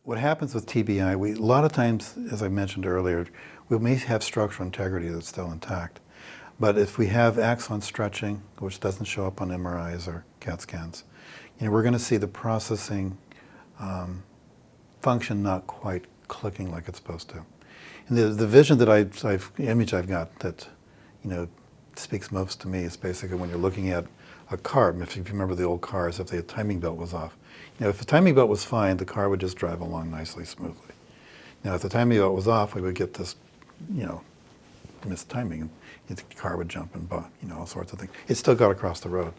What happens with TBI, a lot of times, as I mentioned earlier, we may have structural integrity that's still intact. But if we have axon stretching, which doesn't show up on MRIs or CAT scans, we're going to see the processing function not quite clicking like it's supposed to. And the vision that image I've got that speaks most to me is basically when you're looking at a car. If you remember the old cars, if the timing belt was off. If the timing belt was fine, the car would just drive along nicely, smoothly. Now, if the timing belt was off, we would get this, missed timing. The car would jump and all sorts of things. It still got across the road.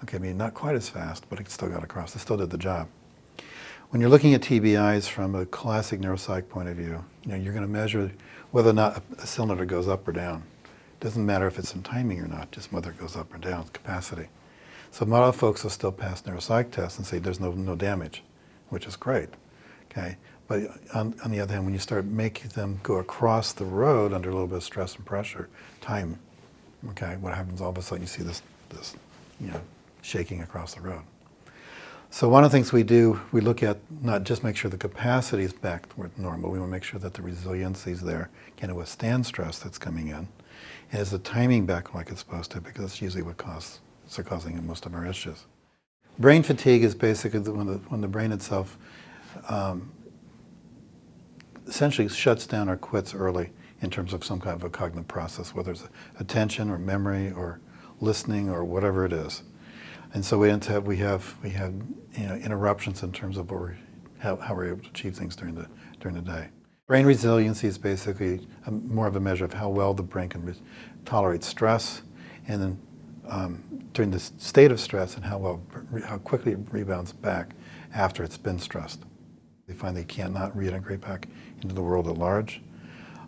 Okay, I mean, not quite as fast, but it still got across. It still did the job. When you're looking at TBIs from a classic neuropsych point of view, you're going to measure whether or not a cylinder goes up or down. It doesn't matter if it's in timing or not, just whether it goes up or down, capacity. So a lot of folks will still pass neuropsych tests and say there's no damage, which is great. Okay, but on the other hand, when you start making them go across the road under a little bit of stress and pressure, time, okay, what happens all of a sudden you see this shaking across the road. So one of the things we do, we look at not just make sure the capacity is back to normal, we want to make sure that the resiliency is there, can it withstand stress that's coming in, and is the timing back like it's supposed to, because it's usually what causing most of our issues. Brain fatigue is basically when the brain itself essentially shuts down or quits early in terms of some kind of a cognitive process, whether it's attention or memory or listening or whatever it is. And so we have interruptions in terms of how we're able to achieve things during the day. Brain resiliency is basically more of a measure of how well the brain can tolerate stress, and then during the state of stress and how quickly it rebounds back after it's been stressed. They find they cannot reintegrate back into the world at large.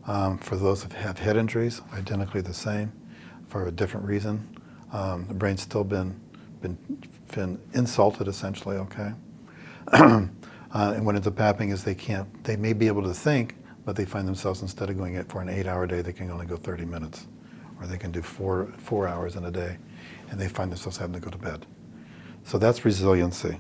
For those that have head injuries, identically the same, for a different reason. The brain's still been insulted, essentially, okay? And what ends up happening is they may be able to think, but they find themselves, instead of going for an 8-hour day, they can only go 30 minutes. Or they can do four hours in a day, and they find themselves having to go to bed. So that's resiliency.